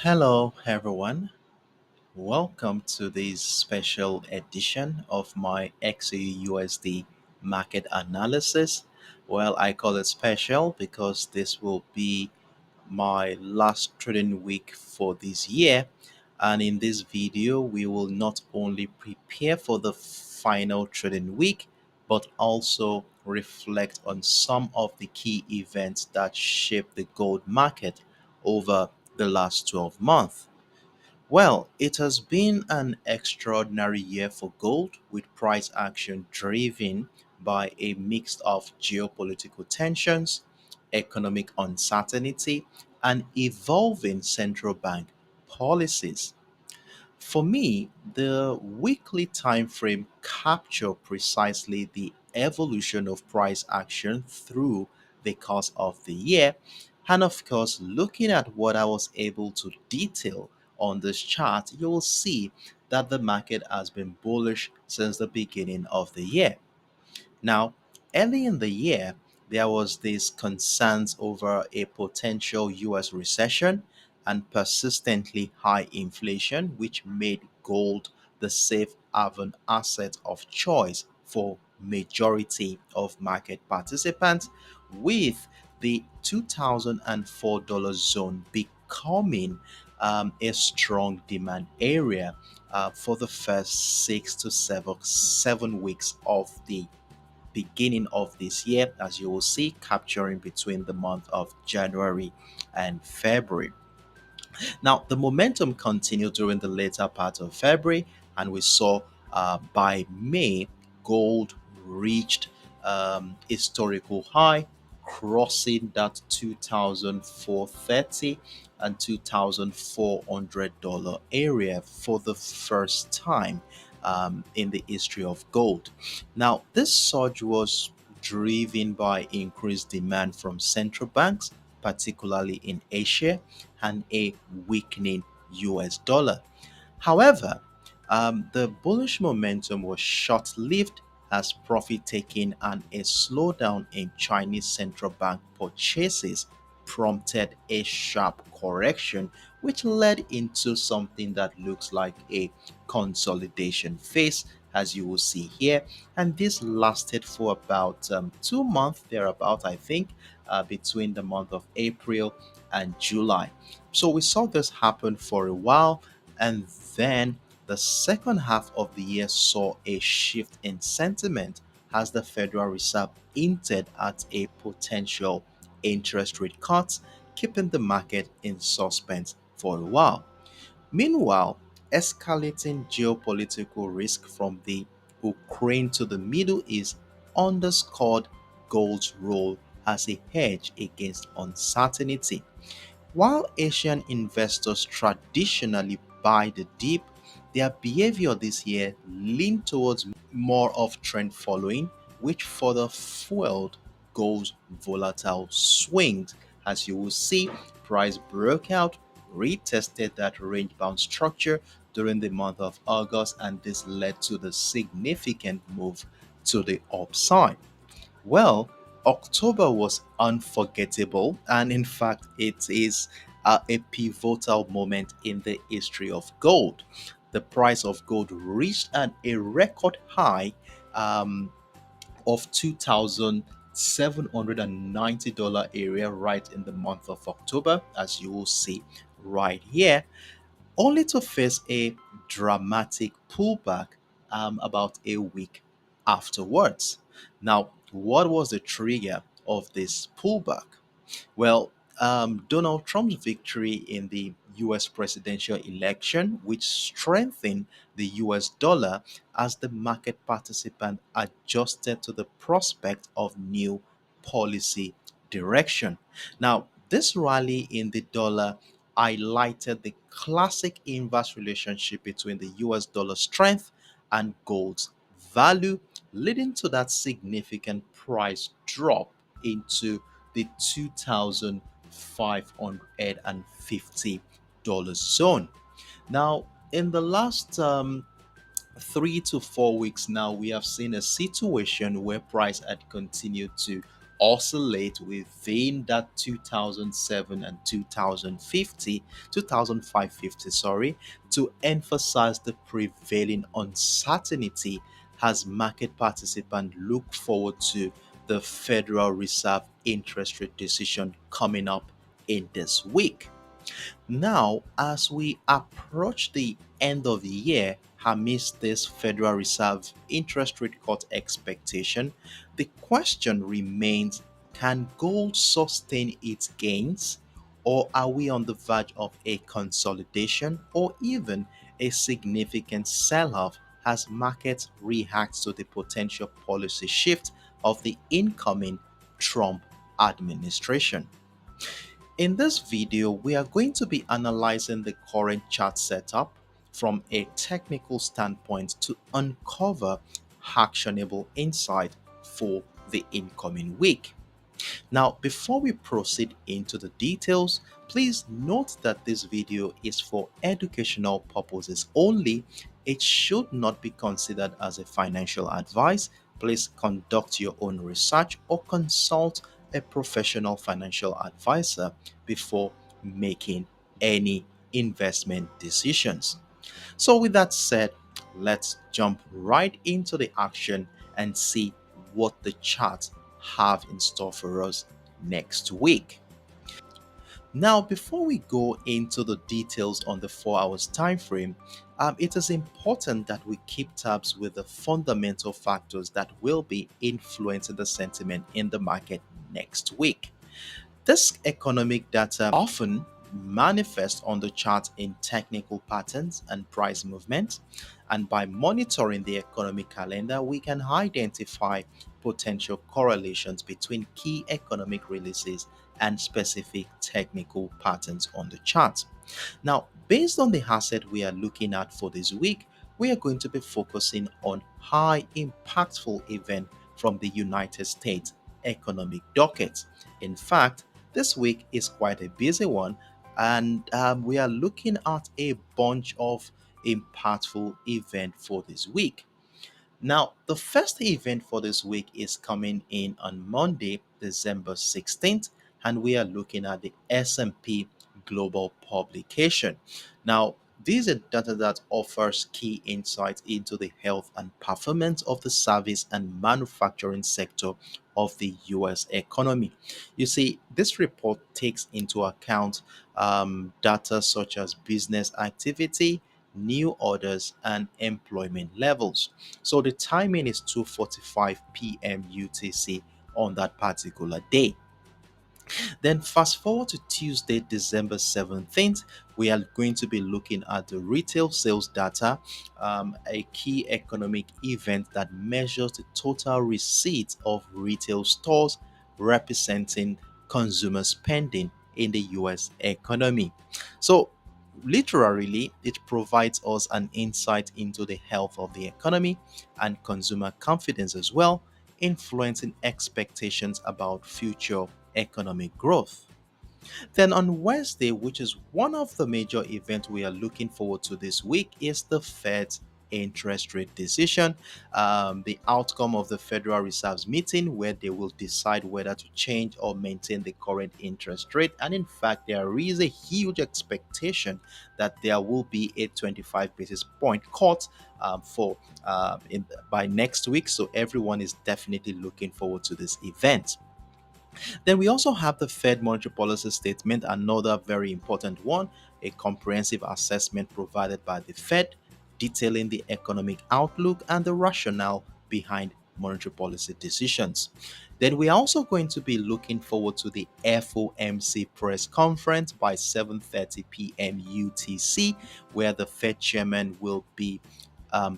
Hello, everyone. Welcome to this special edition of my XAUUSD market analysis. Well, I call it special because this will be my last trading week for this year. And in this video, we will not only prepare for the final trading week, but also reflect on some of the key events that shaped the gold market over the last 12 months. Well, it has been an extraordinary year for gold, with price action driven by a mix of geopolitical tensions, economic uncertainty, and evolving central bank policies. For me, the weekly time frame capture precisely the evolution of price action through the course of the year. And of course, looking at what I was able to detail on this chart, you will see that the market has been bullish since the beginning of the year. Now, early in the year, there was this concerns over a potential US recession and persistently high inflation, which made gold the safe haven asset of choice for majority of market participants, with the $2004 zone becoming a strong demand area for the first 6 to 7 weeks of the beginning of this year, as you will see, capturing between the month of January and February. Now, the momentum continued during the later part of February, and we saw by May, gold reached historical high, crossing that 2,430 and $2,400 area for the first time in the history of gold. Now, this surge was driven by increased demand from central banks, particularly in Asia, and a weakening US dollar. However, the bullish momentum was short lived as profit taking and a slowdown in Chinese central bank purchases prompted a sharp correction, which led into something that looks like a consolidation phase, as you will see here. And this lasted for about 2 months, thereabout, I think, between the month of April and July. So we saw this happen for a while, and then the second half of the year saw a shift in sentiment as the Federal Reserve hinted at a potential interest rate cut, keeping the market in suspense for a while. Meanwhile, escalating geopolitical risk from the Ukraine to the Middle East underscored gold's role as a hedge against uncertainty. While Asian investors traditionally buy the dip, their behavior this year leaned towards more of trend following, which further fueled gold's volatile swings. As you will see, price broke out, retested that range bound structure during the month of August, and this led to the significant move to the upside. Well, October was unforgettable, and in fact, it is a pivotal moment in the history of gold. The price of gold reached a record high um, of $2,790 area right in the month of October, as you will see right here, only to face a dramatic pullback about a week afterwards. Now, what was the trigger of this pullback? Well, Donald Trump's victory in the US presidential election, which strengthened the US dollar as the market participant adjusted to the prospect of new policy direction. Now, this rally in the dollar highlighted the classic inverse relationship between the US dollar strength and gold's value, leading to that significant price drop into the $2,550 zone. Now, in the last 3 to 4 weeks now, we have seen a situation where price had continued to oscillate within that 2007 and 2550, sorry, to emphasize the prevailing uncertainty as market participants look forward to the Federal Reserve interest rate decision coming up in this week. Now, as we approach the end of the year, amidst this Federal Reserve interest rate cut expectation, the question remains, can gold sustain its gains, or are we on the verge of a consolidation or even a significant sell off as markets react to the potential policy shift of the incoming Trump administration? In this video, we are going to be analyzing the current chart setup from a technical standpoint to uncover actionable insight for the incoming week. Now, before we proceed into the details, please note that this video is for educational purposes only. It should not be considered as a financial advice. Please conduct your own research or consult a professional financial advisor before making any investment decisions. So, with that said, let's jump right into the action and see what the charts have in store for us next week. Now, before we go into the details on the 4 hours time frame, it is important that we keep tabs with the fundamental factors that will be influencing the sentiment in the market next week. This economic data often manifests on the chart in technical patterns and price movements, and by monitoring the economic calendar, we can identify potential correlations between key economic releases and specific technical patterns on the chart. Now, based on the asset we are looking at for this week, we are going to be focusing on high impactful event from the United States economic docket. In fact, this week is quite a busy one, and we are looking at a bunch of impactful events for this week. Now, the first event for this week is coming in on Monday, December 16th, and we are looking at the S&P Global publication. Now, this is data that offers key insights into the health and performance of the service and manufacturing sector of the US economy. You see, this report takes into account data such as business activity, new orders, and employment levels. So the timing is 2:45 p.m. UTC on that particular day. Then fast forward to Tuesday, December 17th, we are going to be looking at the retail sales data, a key economic event that measures the total receipts of retail stores representing consumer spending in the US economy. So literally, it provides us an insight into the health of the economy and consumer confidence as well, influencing expectations about future economic growth. Then on Wednesday, which is one of the major events we are looking forward to this week, is the Fed's interest rate decision, the outcome of the Federal Reserve's meeting, where they will decide whether to change or maintain the current interest rate. And in fact, there is a huge expectation that there will be a 25 basis point cut for by next week. So everyone is definitely looking forward to this event. Then we also have the Fed monetary policy statement, another very important one, a comprehensive assessment provided by the Fed detailing the economic outlook and the rationale behind monetary policy decisions. Then we are also going to be looking forward to the FOMC press conference by 7:30 p.m. UTC, where the Fed chairman will be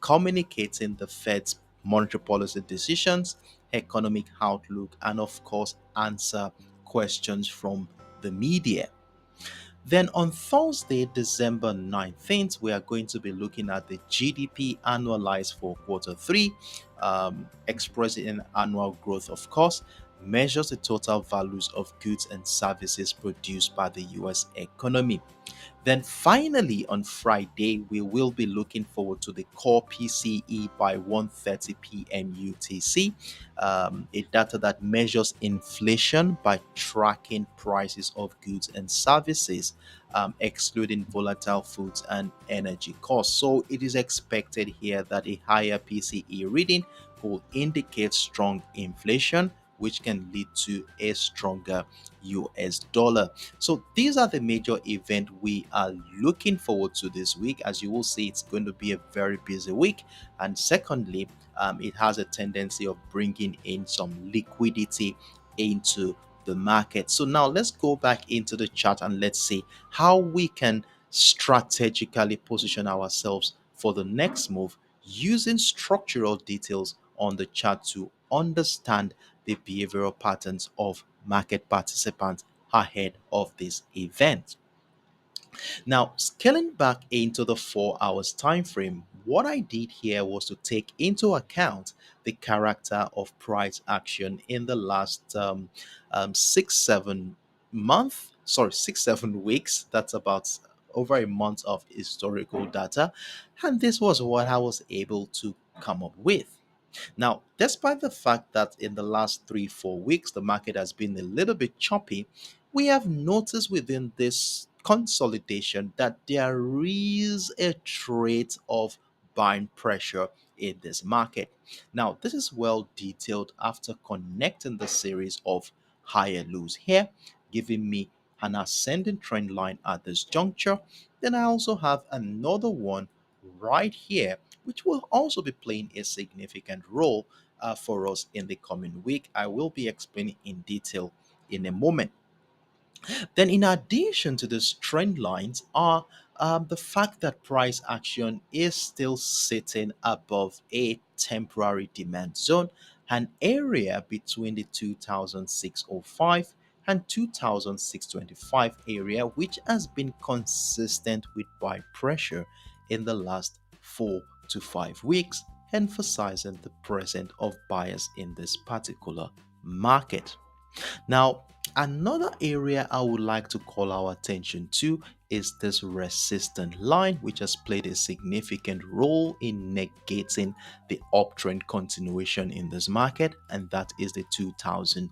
communicating the Fed's monetary policy decisions, economic outlook, and of course, answer questions from the media. Then on Thursday, December 19th, we are going to be looking at the GDP annualized for quarter three, expressing an annual growth, of course. measures the total values of goods and services produced by the US economy. Then finally on Friday, we will be looking forward to the core PCE by 1:30 p.m. UTC, a data that measures inflation by tracking prices of goods and services, excluding volatile foods and energy costs. So it is expected here that a higher PCE reading will indicate strong inflation, which can lead to a stronger US dollar. So these are the major events we are looking forward to this week. As you will see, it's going to be a very busy week. And secondly, it has a tendency of bringing in some liquidity into the market. So now let's go back into the chart and let's see how we can strategically position ourselves for the next move using structural details on the chart to understand the behavioral patterns of market participants ahead of this event. Now, scaling back into the 4 hours time frame, what I did here was to take into account the character of price action in the last 6 7 weeks. That's about over a month of historical data, and this was what I was able to come up with. Now, despite the fact that in the last 3 4 weeks the market has been a little bit choppy, we have noticed within this consolidation that there is a trait of buying pressure in this market. Now, this is well detailed after connecting the series of higher lows here, giving me an ascending trend line at this juncture. Then I also have another one right here, which will also be playing a significant role for us in the coming week. I will be explaining in detail in a moment. Then, in addition to these trend lines, are the fact that price action is still sitting above a temporary demand zone, an area between the 2605 and 2625 area, which has been consistent with buy pressure in the last 4 to 5 weeks, emphasizing the presence of buyers in this particular market. Now, another area I would like to call our attention to is this resistant line, which has played a significant role in negating the uptrend continuation in this market, and that is the $2,700,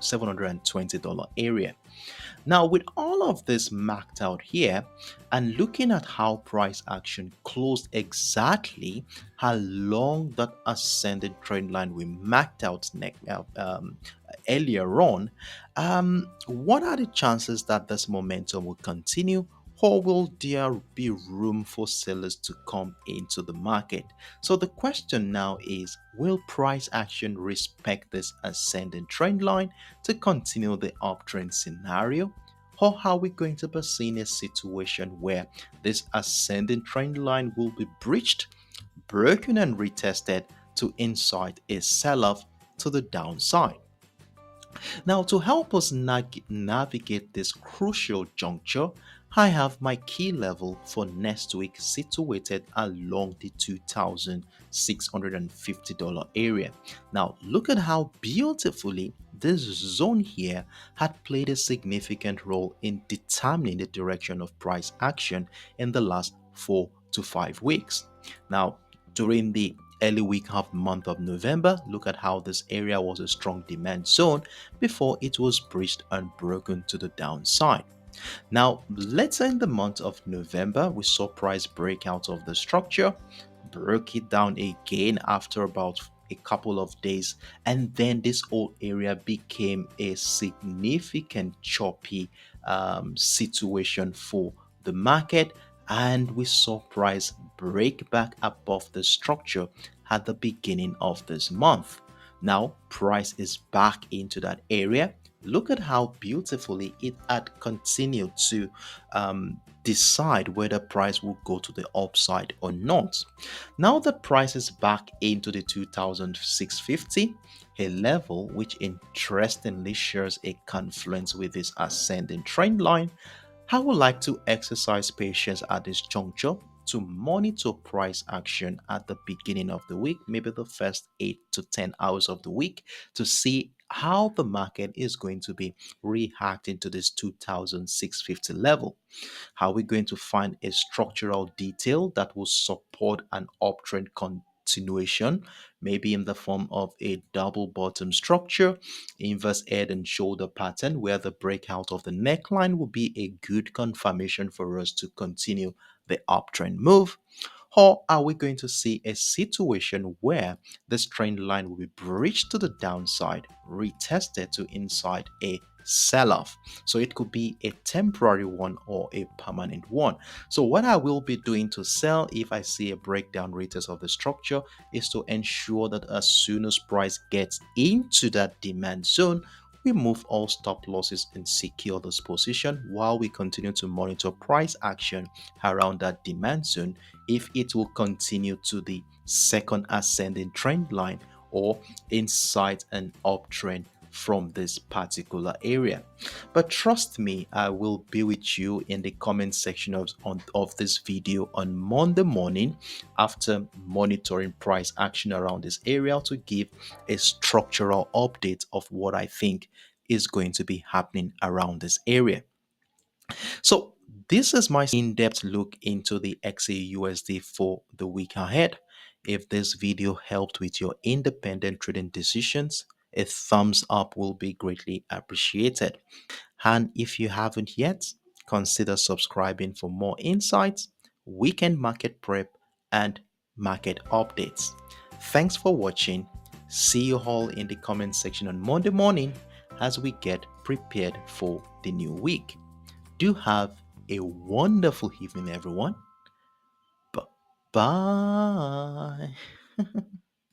$720 area. Now, with all of this marked out here and looking at how price action closed exactly along that ascending trend line we marked out earlier on, what are the chances that this momentum will continue? Or will there be room for sellers to come into the market? So the question now is, will price action respect this ascending trend line to continue the uptrend scenario? Or are we going to be seeing a situation where this ascending trend line will be breached, broken, and retested to incite a sell off to the downside? Now, to help us navigate this crucial juncture, I have my key level for next week situated along the $2,650 area. Now, look at how beautifully this zone here had played a significant role in determining the direction of price action in the last 4 to 5 weeks. Now, during the early week of the month of November, look at how this area was a strong demand zone before it was breached and broken to the downside. Now, later in the month of November, we saw price break out of the structure, broke it down again after about a couple of days, and then this whole area became a significant choppy situation for the market, and we saw price break back above the structure at the beginning of this month. Now, price is back into that area. Look at how beautifully it had continued to decide whether price will go to the upside or not. Now the price is back into the 2650, a level which interestingly shares a confluence with this ascending trend line. I would like to exercise patience at this juncture to monitor price action at the beginning of the week, maybe the first 8 to 10 hours of the week, to see how the market is going to be reacting to this 2,650 level. How are we going to find a structural detail that will support an uptrend continuation, maybe in the form of a double bottom structure, inverse head and shoulder pattern, where the breakout of the neckline will be a good confirmation for us to continue the uptrend move? Or are we going to see a situation where this trend line will be breached to the downside, retested to inside a sell off? So it could be a temporary one or a permanent one. So, what I will be doing to sell if I see a breakdown retest of the structure is to ensure that as soon as price gets into that demand zone, we move all stop losses and secure this position while we continue to monitor price action around that demand zone if it will continue to the second ascending trend line or inside an uptrend from this particular area. But trust me, I will be with you in the comment section of this video on Monday morning after monitoring price action around this area to give a structural update of what I think is going to be happening around this area. So, this is my in depth look into the XAUUSD for the week ahead. If this video helped with your independent trading decisions, a thumbs up will be greatly appreciated. And if you haven't yet, consider subscribing for more insights, weekend market prep, and market updates. Thanks for watching. See you all in the comment section on Monday morning as we get prepared for the new week. Do have a wonderful evening, everyone. Bye.